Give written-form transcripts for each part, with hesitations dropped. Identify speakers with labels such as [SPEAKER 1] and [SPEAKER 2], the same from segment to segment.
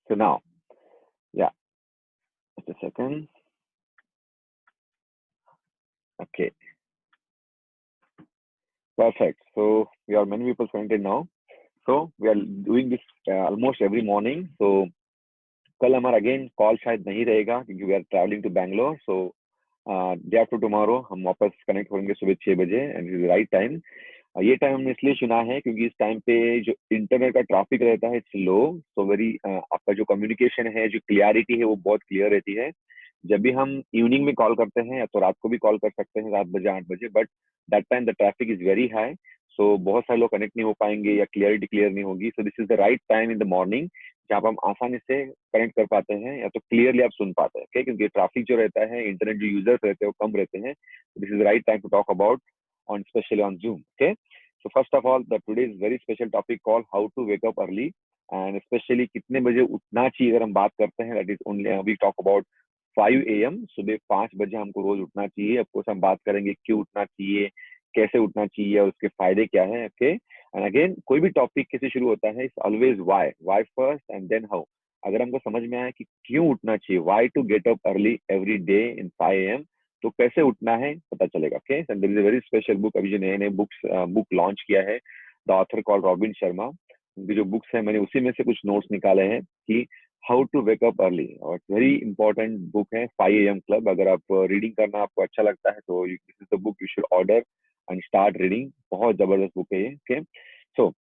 [SPEAKER 1] So now, yeah, just a second. Okay, perfect. So we are many people connected now. So we are doing this almost every morning. So कल हमारा again call शायद नहीं रहेगा क्योंकि we are travelling to Bangalore. So day after tomorrow हम वापस connect होंगे सुबह 6 बजे एंड इज राइट टाइम. ये टाइम हमने इसलिए चुना है क्योंकि इस टाइम पे जो इंटरनेट का ट्रैफिक रहता है इट्स लो. सो वेरी आपका जो कम्युनिकेशन है, जो क्लियरिटी है वो बहुत क्लियर रहती है. जब भी हम इवनिंग में कॉल करते हैं या तो रात को भी कॉल कर सकते हैं 7 बजे 8 बजे, but that time the traffic is very high. So बहुत सारे लोग कनेक्ट नहीं हो पाएंगे या क्लियरिटी क्लियर नहीं होगी. सो this is the right time in the morning जहाँ पर हम आसानी से कनेक्ट कर पाते हैं या तो क्लियरली आप सुन पाते हैं. okay? क्योंकि ट्रैफिक जो रहता है, इंटरनेट जो यूजर्स रहते हैं वो कम रहते हैं. This is the right time to talk about on especially on Zoom. Okay, so first of all, the today's very special topic called how to wake up early and especially कितने बजे उठना चाहिए अगर हम बात करते हैं. that is only we talk about 5 a.m. सुबह 5 बजे हमको रोज उठना चाहिए. ऑफ कोर्स हम बात करेंगे क्यों उठना चाहिए, कैसे उठना चाहिए और उसके फायदे क्या हैं. ओके, एंड अगेन कोई भी टॉपिक कैसे शुरू होता है it's always why first and then how. अगर हमको समझ में आया कि क्यों उठना चाहिए, why to get up early every day in 5 a.m., तो कैसे उठना है पता चलेगा. Okay, so there is a very special book अभी जो नए नए बुक लॉन्च किया है, the author called Robin Sharma. उनकी जो बुक्स है मैंने उसी में से कुछ नोट्स निकाले हैं कि how to wake up early. और वेरी इंपॉर्टेंट बुक है 5 a.m. क्लब. अगर आप रीडिंग करना आपको अच्छा लगता है तो this is the book you should order and start reading. बहुत जबरदस्त बुक है ये. ओके, सो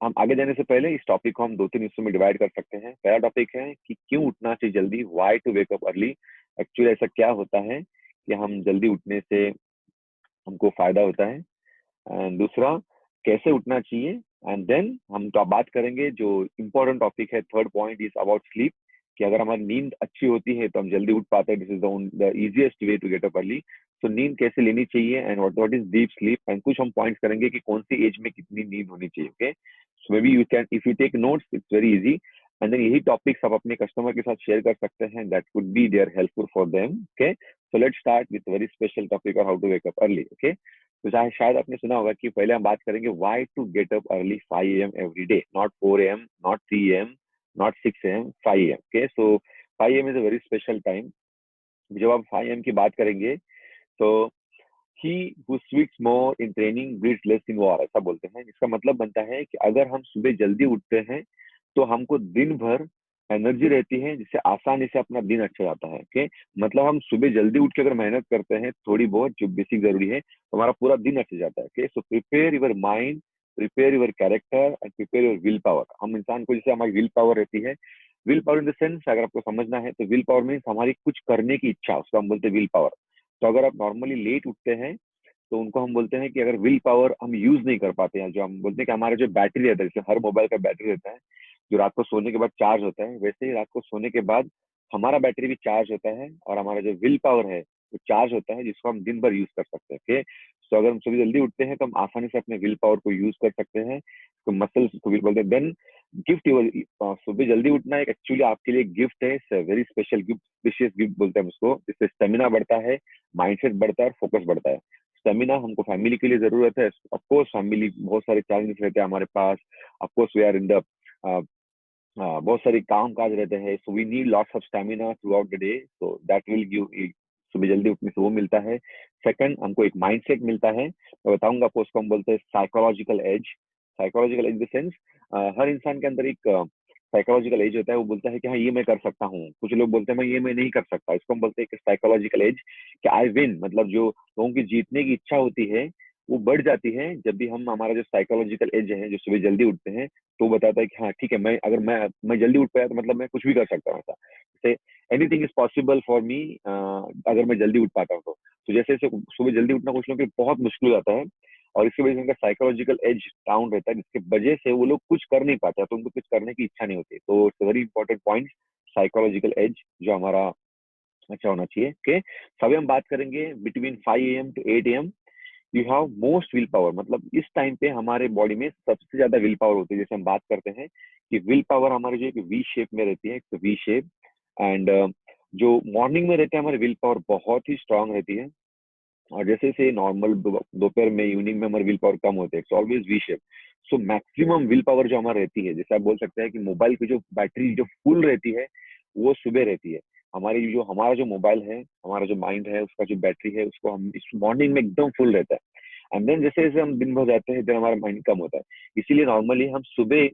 [SPEAKER 1] हम आगे जाने से पहले इस टॉपिक को हम 2-3 हिस्सों में डिवाइड कर सकते हैं. पहला टॉपिक है कि क्यों उठना चाहिए जल्दी, why to wake up early. Actually ऐसा क्या होता है कि हम जल्दी उठने से हमको फायदा होता है. एंड दूसरा, कैसे उठना चाहिए. एंड देन हम तो बात करेंगे जो इम्पोर्टेंट टॉपिक है, third point is about sleep, कि अगर हमारी नींद अच्छी होती है तो हम जल्दी उठ पाते हैं. This is the easiest way to get up early. तो नींद कैसे लेनी चाहिए and what is deep sleep, and कुछ हम पॉइंट्स करेंगे कि कौन सी एज में कितनी नींद होनी चाहिए. Okay, so maybe you can if you take notes it's very easy. And then यही टॉपिक्स आप अपने कस्टमर के साथ शेयर कर सकते हैं. That could be there helpful for them. Okay, so let's start with very special topic और how to wake up early. Okay, तो शायद आपने सुना होगा कि पहले हम बात करेंगे why to get up early 5 a.m. Every day, not 4 a.m., not 3 a.m., not 6 a.m., 5 a.m. Okay, so 5 a.m. Is a very special time. जब आप 5 a.m. की बात करेंगे तो he who sweats more in training bleeds less in war, ऐसा बोलते हैं. इसका मतलब बनता है कि अगर हम सुबह जल्दी उठते हैं तो हमको दिन भर एनर्जी रहती है जिससे आसानी से अपना दिन अच्छा जाता है. ओके, मतलब हम सुबह जल्दी उठ के अगर मेहनत करते हैं थोड़ी बहुत जो बेसिक जरूरी है तो हमारा पूरा दिन अच्छा जाता है. Okay, so prepare your mind, prepare your character and prepare your will power. हम इंसान को जैसे हमारी विल पावर रहती है, will power in the sense अगर आपको समझना है तो विल पावर मीन्स हमारी कुछ करने की इच्छा, उसको हम बोलते हैं विल पावर. तो अगर आप नॉर्मली लेट उठते हैं तो उनको हम बोलते हैं कि अगर विल पावर हम यूज नहीं कर पाते हैं, जो हम बोलते हैं कि हमारा जो बैटरी रहता है, जैसे हर मोबाइल का बैटरी रहता है जो रात को सोने के बाद चार्ज होता है, वैसे ही रात को सोने के बाद हमारा बैटरी भी चार्ज होता है और हमारा जो विल पावर है वो चार्ज होता है जिसको हम दिन भर यूज कर सकते हैं. ओके, तो अगर हम सुबह जल्दी उठते हैं तो हम आसानी से अपने विल पावर को यूज कर सकते हैं. तो मसल्स को विल बोलते हैं. देन गिफ्ट योर, सुबह जल्दी उठना एक एक्चुअली आपके लिए गिफ्ट है, वेरी स्पेशल गिफ्ट, विशेष गिफ्ट बोलते हैं उसको. जिससे स्टेमिना बढ़ता है, माइंडसेट बढ़ता है और फोकस बढ़ता है. स्टेमिना हमको फैमिली के लिए जरूरत है. ऑफकोर्स फैमिली बहुत सारे चैलेंजेस रहते हैं हमारे पास. Of course we are in the बहुत सारे काम काज रहते हैं. So we need lots of stamina throughout the day. So that will give, सुबह जल्दी उठने से वो मिलता है. सेकंड, हमको एक माइंडसेट मिलता है. मैं बताऊंगा आपको, उसको हम बोलते हैं psychological age. Psychological age the sense हर इंसान के अंदर एक साइकोलॉजिकल एज होता है. वो बोलता है कि हाँ ये मैं कर सकता हूँ. कुछ लोग बोलते हैं मैं ये मैं नहीं कर सकता. इसको हम बोलते हैं कि साइकोलॉजिकल एज, कि आई विन, मतलब जो लोगों की जीतने की इच्छा होती है वो बढ़ जाती है जब भी हम, हमारा जो साइकोलॉजिकल एज है, जो सुबह जल्दी उठते हैं तो वो बताता है कि हाँ ठीक है, मैं अगर मैं जल्दी उठ पाया तो मतलब मैं कुछ भी कर सकता हूँ. ऐसा जैसे anything is possible for me, अगर मैं जल्दी उठ पाता हूँ तो जैसे जैसे सुबह जल्दी उठना कुछ लोगों के बहुत मुश्किल हो जाता है और इसकी वजह से उनका साइकोलॉजिकल एज डाउन रहता है, जिसकी वजह से वो लोग कुछ कर नहीं पाते, तो उनको कुछ करने की इच्छा नहीं होती. तो it's very important point, psychological edge जो हमारा अच्छा होना चाहिए. ओके, सभी हम बात करेंगे between 5 a.m. to 8 a.m. You have most will power, मतलब इस टाइम पे हमारे बॉडी में सबसे ज्यादा विल पावर होती है. जैसे हम बात करते हैं कि विल पावर हमारी जो एक वी शेप में रहती है, वी शेप. एंड जो मॉर्निंग में रहते हैं हमारे विल पावर बहुत ही स्ट्रांग रहती है. और जैसे जैसे नॉर्मल दोपहर में इवनिंग में हमारे विल पावर कम होते हैं, it's always V shape. So maximum will power जो हमारा रहती है, जैसे आप बोल सकते हैं कि मोबाइल की जो बैटरी जो फुल रहती है वो सुबह रहती है। हमारा जो मोबाइल है, हमारा जो माइंड है, उसका जो बैटरी है, उसको हम इस मॉर्निंग में एकदम फुल रहता है। एंड देन जैसे जैसे हम दिन भर जाते हैं, देन हमारा माइंड कम होता है। इसीलिए नॉर्मली हम सुबह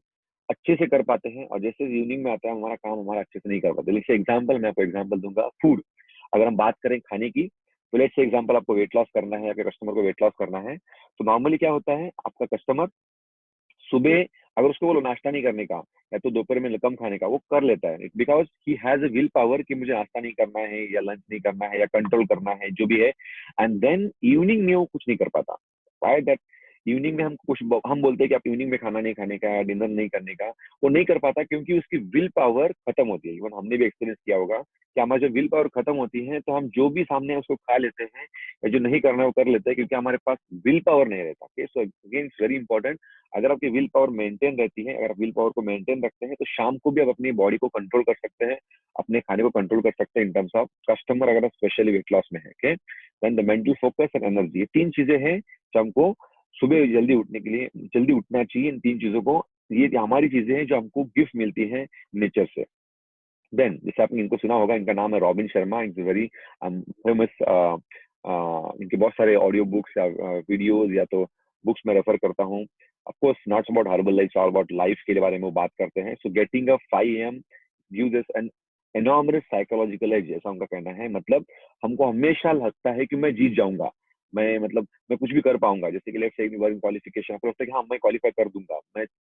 [SPEAKER 1] अच्छे से कर पाते हैं, और जैसे इवनिंग में आता है हमारा काम हमारा अच्छे से नहीं कर पाते। जैसे एग्जाम्पल, मैं आपको एग्जाम्पल दूंगा फूड। अगर हम बात करें खाने की, तो लेट्स से एग्जाम्पल, आपको वेट लॉस करना है, आपके कस्टमर को वेट लॉस करना है, तो नॉर्मली क्या होता है, आपका कस्टमर सुबह अगर उसको बोलो नाश्ता नहीं करने का या तो दोपहर में कम खाने का, वो कर लेता है, because he has a will power कि मुझे नाश्ता नहीं करना है या लंच नहीं करना है या कंट्रोल करना है जो भी है। एंड देन इवनिंग में वो कुछ नहीं कर पाता। Y that? इवनिंग में हम बोलते हैं कि आप इवनिंग में खाना नहीं खाने का या डिनर नहीं करने का, वो नहीं कर पाता क्योंकि उसकी विल पावर खत्म होती है। इवन हमने भी एक्सपीरियंस किया होगा कि हमारी जब विल पावर खत्म होती है तो हम जो भी सामने है उसको खा लेते हैं, या जो नहीं करना है वो कर लेते हैं, क्योंकि हमारे पास विल पावर नहीं रहता। So again it's very important, अगर आपकी विल पावर मेंटेन रहती है, अगर आप विल पावर को मेंटेन रखते हैं, तो शाम को भी आप अपनी बॉडी को कंट्रोल कर सकते हैं, अपने खाने को कंट्रोल कर सकते हैं इन टर्म्स ऑफ कस्टमर, अगर आप स्पेशली वेट लॉस में है। Okay, then the mental focus and energy, ये तीन चीजें हैं जो हमको सुबह जल्दी उठने के लिए जल्दी उठना चाहिए। इन तीन चीजों को, ये हमारी चीजें हैं जो हमको गिफ्ट मिलती है नेचर से। देन जैसे आपने इनको सुना होगा, इनका नाम है robin Sharma, it's very famous. इनके बहुत सारे ऑडियो बुक्स या वीडियोज या तो बुक्स में रेफर करता हूँ। Of course not about herbal life, all about life के बारे में वो बात करते हैं। So getting a 5 AM gives us an enormous psychological edge, ऐसा उनका कहना है। मतलब हमको हमेशा लगता है कि मैं जीत जाऊंगा, मैं कुछ भी कर पाऊंगा। जैसे कि लेट्स से क्वालिफिकेशन, आपको लगता है कि हाँ मैं क्वालिफाई कर दूंगा,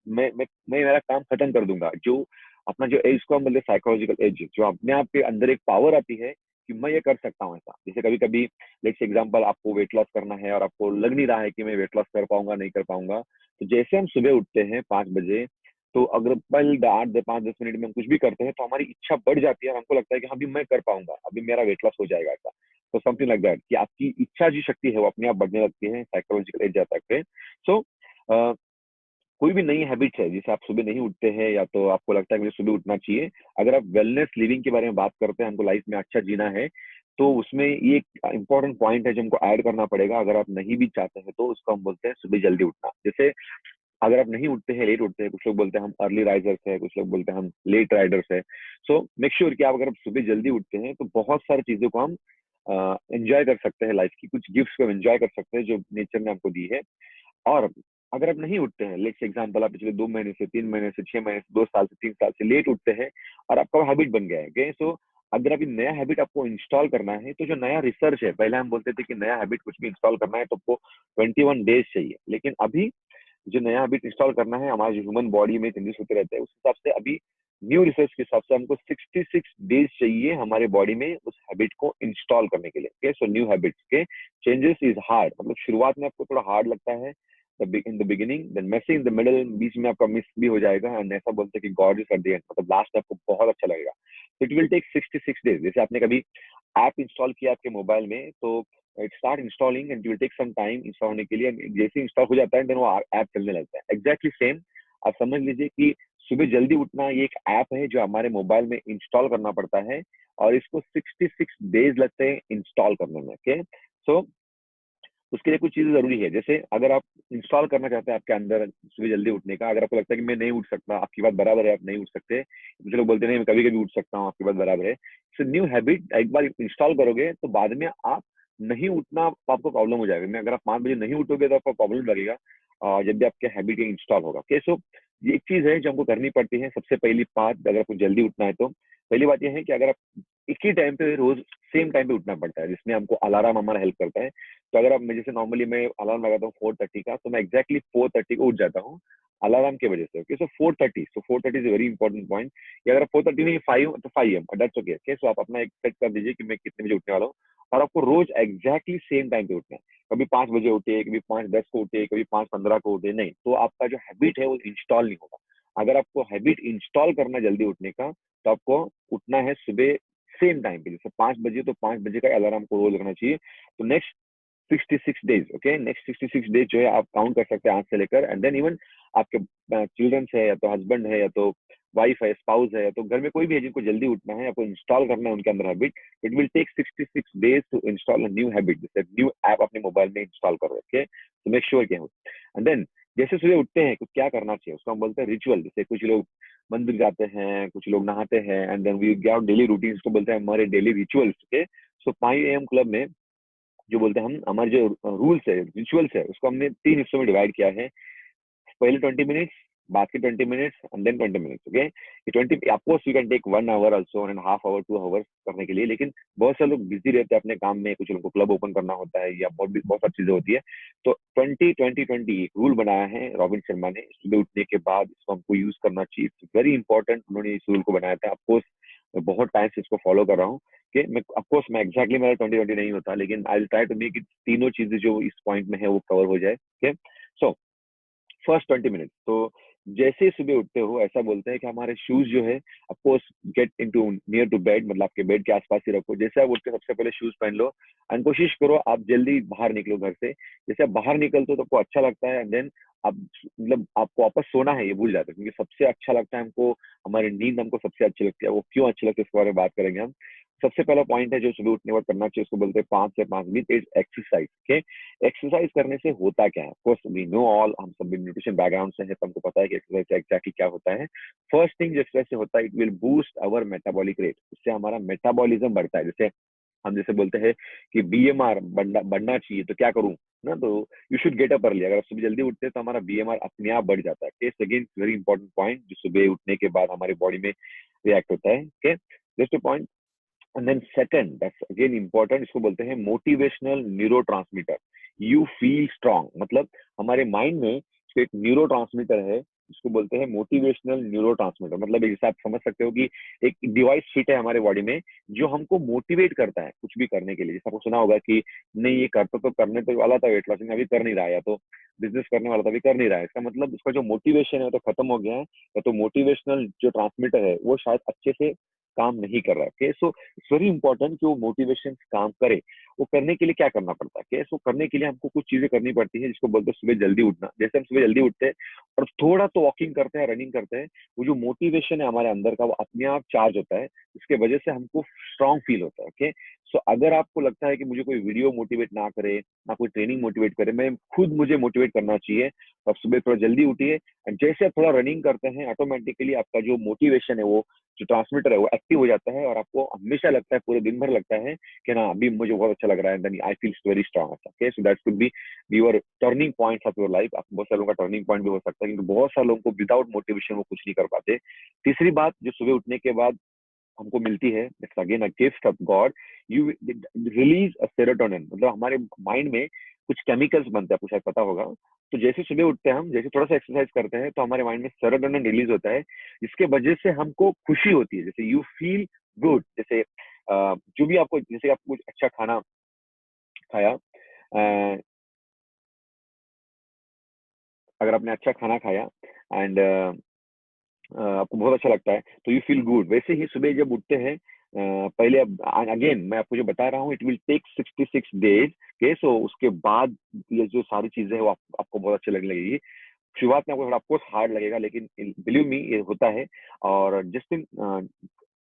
[SPEAKER 1] मैं मेरा काम खत्म कर दूंगा। जो अपना जो एज को हम बोलते हैं साइकोलॉजिकल एज, जो अपने आप के अंदर एक पावर आती है कि मैं ये कर सकता हूँ ऐसा। जैसे कभी कभी लेट्स एग्जांपल, आपको वेट लॉस करना है और आपको लग नहीं रहा है कि मैं वेट लॉस कर पाऊंगा नहीं कर पाऊंगा, तो जैसे हम सुबह उठते हैं 5 बजे, तो अगर पहले 8 5 10 मिनट में हम कुछ भी करते हैं तो हमारी इच्छा बढ़ जाती है और हमको लगता है कि हाँ, अभी मैं कर पाऊंगा, अभी मेरा वेट लॉस हो जाएगा ऐसा। तो समथिंग लाइक दैट, कि आपकी इच्छा जो शक्ति है वो अपने आप बढ़ने लगती है, साइकोलॉजिकल एज जाता है। सो कोई भी नई हैबिट है जिसे आप सुबह नहीं उठते हैं, या तो आपको लगता है कि मुझे सुबह उठना चाहिए, अगर आप वेलनेस लिविंग के बारे में बात करते हैं, हमको लाइफ में अच्छा जीना है, तो उसमें ये एक इंपॉर्टेंट पॉइंट है जो हमको ऐड करना पड़ेगा। अगर आप नहीं भी चाहते हैं तो उसको हम बोलते हैं सुबह जल्दी उठना। जैसे अगर आप नहीं उठते हैं, लेट उठते हैं, कुछ लोग बोलते हैं हम अर्ली राइजर्स है, कुछ लोग बोलते हैं हम लेट राइडर्स है। सो मेक श्योर कि आप अगर सुबह जल्दी उठते हैं तो बहुत सारी चीजों को हम एंजॉय कर सकते हैं, लाइफ की कुछ गिफ्ट्स को एंजॉय कर सकते हैं जो नेचर ने हमको दी है। और अगर आप नहीं उठते हैं, लेट्स एग्जांपल आप पिछले 2 महीने से 3 महीने से 6 महीने से 2 साल से 3 साल से लेट उठते हैं और आपका हैबिट बन गया है, ओके। सो अगर अभी नया हैबिट आपको इंस्टॉल करना है, तो जो नया रिसर्च है, पहले हम बोलते थे कि नया हैबिट कुछ भी इंस्टॉल करना है तो आपको 21 डेज चाहिए, लेकिन अभी जो नया हैबिट इंस्टॉल करना है, हमारे जो ह्यूमन बॉडी में चेंजेस होते रहते हैं, उस हिसाब से अभी न्यू रिसर्च के हिसाब से हमको 66 डेज चाहिए हमारे बॉडी में उस हैबिट को इंस्टॉल करने के लिए। ओके, सो न्यू हैबिट्स के चेंजेस इज हार्ड, मतलब शुरुआत में आपको थोड़ा हार्ड लगता है in the beginning, then messy in the middle, बीच में आपका मिस भी हो जाएगा, एंड ऐसा बोलते हैं कि God is at the end, मतलब लास्ट में आपको बहुत अच्छा लगेगा। It will take 66 days. जैसे आपने कभी ऐप इंस्टॉल किया आपके मोबाइल में, तो it start installing and will take some time install होने के लिए, जैसे इंस्टॉल हो जाता है देन वो ऐप चलने लगता है। एग्जैक्टली सेम आप समझ लीजिए कि सुबह जल्दी उठना ये एक ऐप है जो हमारे मोबाइल में इंस्टॉल करना पड़ता है, और इसको 66 डेज लगते हैं इंस्टॉल करने में। ओके, सो उसके लिए कुछ चीजें जरूरी है। जैसे अगर आप इंस्टॉल करना चाहते हैं आपके अंदर सुबह जल्दी उठने का, अगर आपको लगता है कि मैं नहीं उठ सकता, आपकी बात बराबर है, आप नहीं उठ सकते, कुछ लोग बोलते हैं नहीं मैं कभी कभी उठ सकता हूँ, आपकी बात बराबर है। सो न्यू हैबिट एक बार इंस्टॉल करोगे तो बाद में आप नहीं उठना तो आपको प्रॉब्लम हो जाएगा। मैं अगर आप 5 बजे नहीं उठोगे तो आपको प्रॉब्लम लगेगा जब भी आपके हैबिट इंस्टॉल होगा। ओके, सो ये एक चीज है जो हमको करनी पड़ती है। सबसे पहली बात, अगर आपको जल्दी उठना है तो पहली बात यह है कि अगर आप एक ही टाइम पे रोज सेम टाइम पे उठना पड़ता है, जिसमें हमको अलार्म हमारा हेल्प करता है। तो अगर आप, मैं जैसे नॉर्मली मैं अलार्म लगाता हूँ 4:30 का, तो मैं एक्जैक्टली 4:30 को उठ जाता हूँ अलार्म की वजह से। Okay, so 4:30, so 4:30 is very important point. या अगर 4:30 नहीं 5 तो 5 AM, दैट्स ओके। ओके, सो आप अपना एक सेट कर दीजिए कि मैं कितने बजे उठने वाला हूँ, और आपको रोज एग्जैक्टली सेम टाइम पे उठना है। कभी 5 बजे उठे, कभी 5:10 को उठे, कभी 5:15 को उठे, नहीं, तो आपका जो हैबिट है वो इंस्टॉल नहीं होगा। अगर आपको हैबिट इंस्टॉल करना जल्दी उठने का, तो आपको उठना है सुबह सेम टाइम पे। जैसे 5 बजे, तो 5 बजे का अलार्म को रोज रखना चाहिए। तो next 66 days, okay, next 66 days जो है आप काउंट कर सकते हैं आज से लेकर, एंड देन इवन आपके चिल्ड्रंस है या तो हस्बैंड है या तो वाइफ है, स्पाउस है, तो घर में कोई भी है जिनको जल्दी उठना है, आपको इंस्टॉल करना है उनके अंदर habit, it will take 66 days to install a new habit, जैसे न्यू ऐप अपने मोबाइल में इंस्टॉल कर रखे, तो मेक श्योर क्या हो। एंड देन जैसे सुबह उठते हैं तो क्या करना चाहिए, उसको हम बोलते हैं रिचुअल। जैसे कुछ लोग मंदिर जाते हैं, कुछ लोग नहाते हैं, and then we get daily routine, को बोलते हैं हमारे डेली रिचुअल्स के। सो 5 AM क्लब में जो बोलते हैं हम, हमारे जो रूल्स है, रिचुअल्स है, उसको हमने 3 हिस्सों में डिवाइड किया है। पहले 20 मिनट्स, बाद के 20 minutes, and then 20 minutes. Okay, ये 20, of course you can take 1 hour also, 1.5 hour, 2 hour करने के लिए, लेकिन बहुत सारे लोग बिजी रहते हैं अपने काम में, कुछ लोगों को क्लब ओपन करना होता है या बहुत सारी चीजें होती है। तो 20-20-20 एक रूल बनाया है रॉबिन शर्मा ने, सुबह उठने के बाद इसको हमको यूज करना चाहिए, इट्स वेरी इंपॉर्टेंट। उन्होंने इस रूल को बनाया था, ऑफकोर्स मैं बहुत टाइम से इसको फॉलो कर रहा हूँ कि मैं, ऑफकोर्स मैं एग्जैक्टली मेरा 20-20 नहीं होता, लेकिन I will try to make it, तीनों चीजें जो इस पॉइंट में है वो कवर हो जाए। ओके, सो फर्स्ट 20 मिनट, तो जैसे ही सुबह उठते हो, ऐसा बोलते हैं कि हमारे शूज जो है, of course get into near to bed, मतलब आपके बेड के आसपास ही रखो। जैसे आप उठ के सबसे पहले शूज पहन लो, एंड कोशिश करो आप जल्दी बाहर निकलो घर से। जैसे आप बाहर निकलते हो तो आपको अच्छा लगता है, एंड देन आप, मतलब आपको वापस सोना है ये भूल जाते हैं, क्योंकि सबसे अच्छा लगता है हमको, हमारी नींद हमको सबसे अच्छी लगती है। वो क्यों अच्छी लगती है इसके बारे में बात करेंगे हम। सबसे पहला पॉइंट है जो सुबह उठने के बाद करना चाहिए, उसको बोलते हैं 5 से 5 minute is exercise. Okay, exercise करने से होता क्या है, ऑफकोर्स वी नो ऑल, हम सब न्यूट्रिशन बैकग्राउंड से है, तो हमको पता है कि एक्सरसाइज एग्जैक्टली क्या होता है। फर्स्ट थिंग जो एक्सरसाइज से होता है, it will boost our metabolic rate, इससे हमारा मेटाबॉलिज्म बढ़ता है। जैसे हम जैसे बोलते हैं कि बीएमआर बढ़ना चाहिए, तो क्या करूं ना, तो you should get up early. अगर आप सुबह जल्दी उठते हैं तो हमारा बीएमआर अपने आप बढ़ जाता है। अगेन वेरी इंपॉर्टेंट पॉइंट, जो सुबह उठने के बाद हमारी बॉडी में रिएक्ट होता है। Okay, just point. And then second, that's again important, इसको बोलते हैं motivational neurotransmitter. You feel strong, मतलब हमारे माइंड में एक न्यूरोट्रांसमीटर है, इसको बोलते हैं मोटिवेशनल न्यूरोट्रांसमीटर। मतलब जैसे आप समझ सकते हो कि एक डिवाइस फिट है हमारे बॉडी में, जो हमको मोटिवेट करता है कुछ भी करने के लिए। जैसे आपको सुना होगा कि नहीं ये करता तो करने तो वाला था वेट लॉस, अभी कर नहीं रहा है, या तो बिजनेस करने वाला था अभी कर नहीं रहा है, इसका मतलब उसका जो मोटिवेशन है तो खत्म हो गया है, या तो मोटिवेशनल जो ट्रांसमीटर है वो शायद अच्छे से काम नहीं कर रहा है। Okay, so it's very important कि वो मोटिवेशन काम करे। वो करने के लिए क्या करना पड़ता है, ओके, सो करने के लिए हमको कुछ चीजें करनी पड़ती है, जिसको बोलते हैं सुबह जल्दी उठना। जैसे हम सुबह जल्दी उठते हैं और थोड़ा तो वॉकिंग करते हैं, रनिंग करते हैं, वो जो मोटिवेशन है हमारे अंदर का, वो अपने आप चार्ज होता है, इसके वजह से हमको स्ट्रांग फील होता है। ओके, सो अगर आपको लगता है कि मुझे कोई वीडियो मोटिवेट ना करे, ना कोई ट्रेनिंग मोटिवेट करे, मैं खुद मुझे मोटिवेट करना चाहिए, तो आप सुबह थोड़ा जल्दी उठिए, और जैसे आप थोड़ा रनिंग करते हैं, ऑटोमेटिकली आपका जो मोटिवेशन है, वो जो ट्रांसमीटर है वो एक्टिव हो जाता है, और आपको हमेशा लगता है, पूरे दिन भर लगता है कि ना अभी मुझे बहुत अच्छा लग रहा है, then I feel very strong. Okay, so that could be your turning point of your life. बहुत सारे लोगों का टर्निंग पॉइंट भी हो सकता है, क्योंकि बहुत सारे लोगों को विदाउट मोटिवेशन वो कुछ नहीं कर पाते। तीसरी बात जो सुबह उठने के बाद हमको मिलती है, it's again a gift of God, you release a serotonin, मतलब हमारे माइंड में कुछ केमिकल्स बनते हैं, आपको शायद पता होगा। तो जैसे सुबह उठते हैं हम, जैसे थोड़ा सा एक्सरसाइज करते हैं, तो हमारे माइंड में सेरोटोनिन रिलीज होता है, जिसके वजह से हमको खुशी होती है, जैसे यू फील गुड। जैसे जो भी आपको, जैसे आपको कुछ अच्छा खाना खाया, अगर आपने अच्छा खाना खाया एंड आपको बहुत अच्छा लगता है, तो यू फील गुड। वैसे ही सुबह जब उठते हैं, पहले अब अगेन मैं आपको जो बता रहा हूँ, इट विल टेक 66 डेज के, सो उसके बाद ये जो सारी चीजें है वो आपको बहुत अच्छी लगने लगेगी। शुरुआत में आपको थोड़ा ऑफकोर्स हार्ड लगेगा, लेकिन बिलीव मी ये होता है। और जिस दिन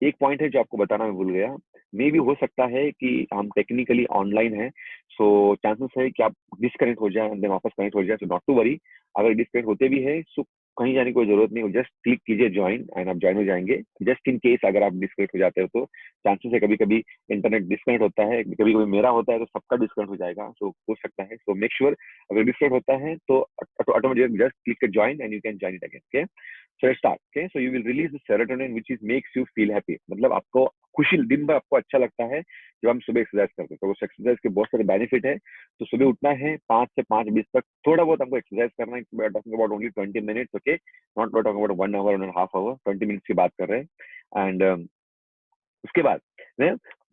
[SPEAKER 1] एक पॉइंट है जो आपको बताना मैं भूल गया, मे भी हो सकता है कि हम टेक्निकली ऑनलाइन है, सो चांसेस है कि आप डिस्कनेक्ट हो जाए, देन वापस कनेक्ट हो जाए, सो नॉट टू वरी। अगर डिस्कनेक्ट होते भी है, सो कहीं जाने की कोई जरूरत नहीं हो, जस्ट क्लिक कीजिए ज्वाइन, एंड आप ज्वाइन हो जाएंगे। जस्ट इन केस अगर आप डिस्कनेक्ट हो जाते हो, तो चांसेस है कभी कभी इंटरनेट डिस्कनेक्ट होता है, कभी कभी मेरा होता है, तो सबका डिस्कनेक्ट हो जाएगा, सो हो सकता है। सो मेक श्योर अगर डिस्कनेक्ट होता है तो automatic just click join and you can join it again. Okay, so let's start. Okay, so you will release the serotonin which is makes you feel happy, मतलब आपको खुशी, दिन भर आपको अच्छा लगता है जब हम सुबह एक्सरसाइज करते हैं। तो उस एक्सरसाइज के बहुत सारे बेनिफिट है। तो सुबह उठना है, 5 से 5:20 तक थोड़ा बहुत हमको एक्सरसाइज करना है। We are talking about only 20 minutes. Okay, not talking about 1 hour, 1.5 hour, 20 minutes की बात कर रहे हैं। एंड उसके बाद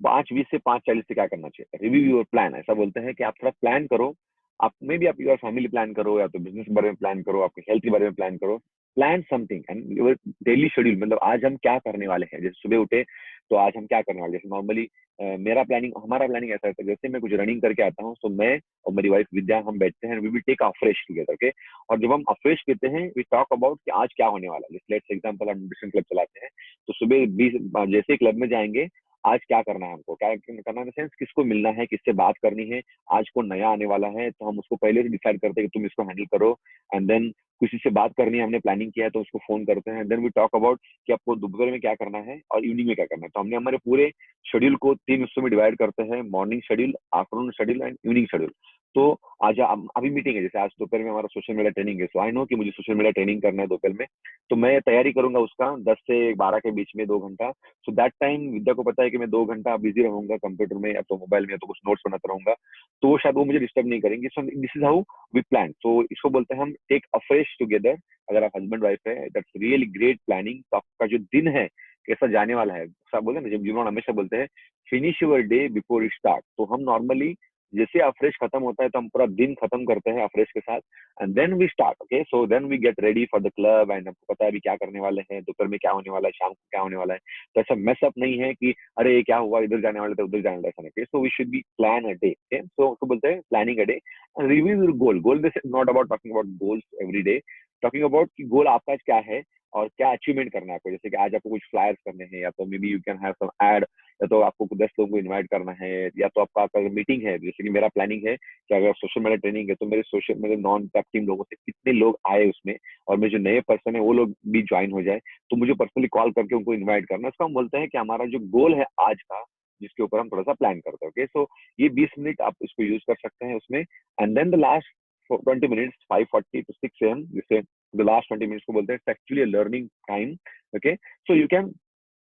[SPEAKER 1] 5:20 से 5:40 से क्या करना चाहिए, रिव्यू योर प्लान। ऐसा बोलते हैं कि आप थोड़ा प्लान करो, आप में भी आप योर फैमिली प्लान करो, या तो बिजनेस के बारे में प्लान करो, आपके हेल्थ के बारे में प्लान करो। Plan something and your daily schedule, मतलब आज हम क्या करने वाले हैं। जैसे सुबह उठे तो आज हम क्या करने वाले, जैसे नॉर्मली हमारा प्लानिंग ऐसा रहता है, जैसे मैं कुछ रनिंग करके आता हूँ तो मैं और मेरी वाइफ विद्या हम बैठते हैं, we will take a fresh together, okay. और जब हम अफ्रेश पीते हैं वी टॉक अबाउट कि आज क्या होने वाला है। लेट्स एग्जांपल हम न्यूट्रिशन क्लब चलाते हैं, तो सुबह 20 जैसे ही क्लब में जाएंगे, आज क्या करना है हमको, क्या करना है सेंस, किसको मिलना है, किससे बात करनी है, आज कौन नया आने वाला है, तो हम उसको पहले से डिसाइड करते हैं कि तुम इसको हैंडल करो। एंड देन किसी से बात करनी है, हमने प्लानिंग किया है तो उसको फोन करते हैं। देन वी टॉक अबाउट कि आपको दोपहर में क्या करना है और इवनिंग में क्या करना है। तो हमने हमारे पूरे शेड्यूल को 3 हिस्सों में डिवाइड करते हैं, morning schedule, afternoon schedule and evening schedule. तो आज अभी मीटिंग है, जैसे आज दोपहर में हमारा सोशल मीडिया ट्रेनिंग है, सो आई नो कि मुझे सोशल मीडिया ट्रेनिंग करना है दोपहर में, तो मैं तैयारी करूंगा उसका 10 से 12 के बीच में 2 घंटा। सो दैट टाइम विद्या को पता है कि मैं 2 घंटा बिजी रहूंगा कंप्यूटर में या तो मोबाइल में, या तो कुछ नोट्स बनाता रहूंगा, तो वो शायद वो मुझे डिस्टर्ब नहीं करेंगे। So this is how we plan. तो इसको बोलते हैं हम टेक अ फ्रेश टुगेदर। अगर आप हस्बैंड वाइफ है, दैट्स रियली ग्रेट प्लानिंग। तो आपका जो दिन है कैसा जाने वाला है, सब बोलते हैं ना, जब जिन्होंने हमेशा बोलते हैं finish your day before it start. तो हम नॉर्मली जैसे अफ्रेश खत्म होता है तो हम पूरा दिन खत्म करते हैं अफ्रेश के साथ, and then we start, okay. So then we get ready for the club, and आपको पता है अभी क्या करने वाले हैं, दोपहर में क्या होने वाला है, शाम को क्या होने वाला है। तो ऐसा मेसअप नहीं है कि अरे ये क्या हुआ, इधर जाने वाले थे उधर जाने वाला, ऐसा नहीं। So we should be plan a day, okay. So बोलते हैं planning a day, review your goal. This is not about talking about goals every day, talking about कि गोल आपका आज क्या है और क्या अचीवमेंट करना है आपको। जैसे कि आज आपको कुछ फ्लायर्स करने हैं, या तो maybe you can have some ad, या तो आपको 10 लोगों को इनवाइट करना है, या तो आपका मीटिंग है, जैसे कि मेरा प्लानिंग है कि अगर सोशल मीडिया ट्रेनिंग है तो मेरे नॉन टैप टीम लोगों से कितने लोग आए उसमें, और मेरे जो नए पर्सन है वो लोग भी ज्वाइन हो जाए, तो मुझे पर्सनली कॉल करके उनको इन्वाइट करना। इसको हम बोलते हैं कि हमारा जो गोल है आज का, जिसके ऊपर हम थोड़ा सा प्लान करते हैं, ओके। सो ये 20 मिनट आप इसको यूज कर सकते हैं उसमें। And then the last 20 minutes 5:40 to 6 AM, जिसे द लास्ट 20 मिनट्स को बोलते हैं actually learning time, okay. So you can,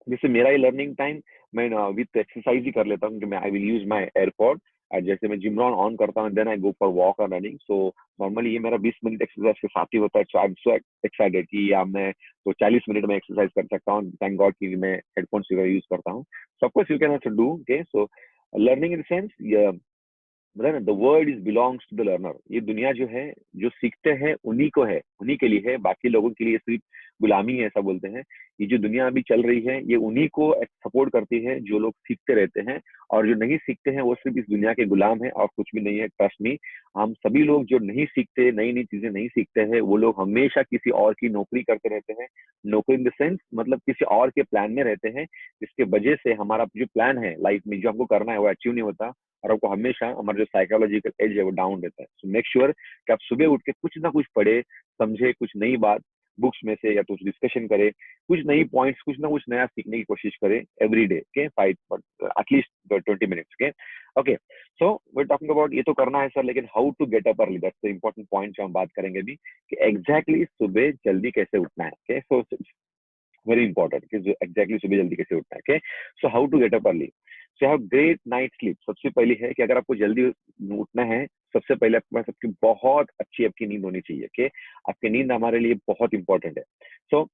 [SPEAKER 1] जैसे मेरा ये लर्निंग टाइम मैं विथ एक्सरसाइज ही कर लेता हूँ कि मैं I will use my AirPod, जैसे मैं जिम रन ऑन करता हूँ, then I go for walk और रनिंग। सो नॉर्मली ये मेरा 20 मिनट एक्सरसाइज के साथ ही होता है। सो आई एम सो एक्साइटेड कि या मैं तो 40 मिनट में एक्सरसाइज कर सकता हूँ, थैंक गॉड कि मैं हेडफोन्स वगैरह यूज करता हूँ। So of course you can also do, okay. So learning in sense, the world is belongs to the learner. ये दुनिया जो है, जो सीखते हैं उन्हीं को है, उन्हीं के लिए है, बाकी लोगों के लिए सिर्फ गुलामी है, ऐसा बोलते हैं। ये जो दुनिया अभी चल रही है ये उन्हीं को सपोर्ट करती है जो लोग सीखते रहते हैं, और जो नहीं सीखते हैं वो सिर्फ इस दुनिया के गुलाम है और कुछ भी नहीं है, ट्रस्ट मी। हम सभी लोग जो नहीं सीखते, नई नई चीजें नहीं सीखते हैं, वो लोग हमेशा किसी और की नौकरी करते रहते हैं। नौकरी इन द सेंस मतलब किसी और के प्लान में रहते हैं, जिसके वजह से हमारा जो प्लान है लाइफ में, जो हमको करना है वो अचीव नहीं होता, और आपको हमेशा हमारा जो साइकोलॉजिकल एज है वो डाउन रहता है। सो मेक श्योर कि आप सुबह उठ के कुछ ना कुछ पढ़े, समझे, कुछ नई बात बुक्स में से, या तो डिस्कशन करे, कुछ नई पॉइंट्स, कुछ ना कुछ नया सीखने की कोशिश करे every day, okay. 5 at least 20 minutes, okay. Okay, so we talking about ये तो करना है सर, लेकिन how to get up early, that's the important point जो हम बात करेंगे अभी, कि एग्जैक्टली सुबह जल्दी कैसे उठना है, ओके। सो वेरी इंपॉर्टेंट कि एग्जैक्टली सुबह जल्दी कैसे उठना है, okay. So how to get up early, so have great night sleep. सबसे पहली है कि अगर आपको जल्दी उठना है, सबसे पहले आपके पास आपकी बहुत अच्छी आपकी नींद होनी चाहिए, ओके। आपकी नींद हमारे लिए बहुत इंपॉर्टेंट है। सो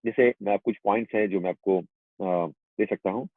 [SPEAKER 1] जैसे मैं आप कुछ पॉइंट्स हैं जो मैं आपको दे सकता हूँ।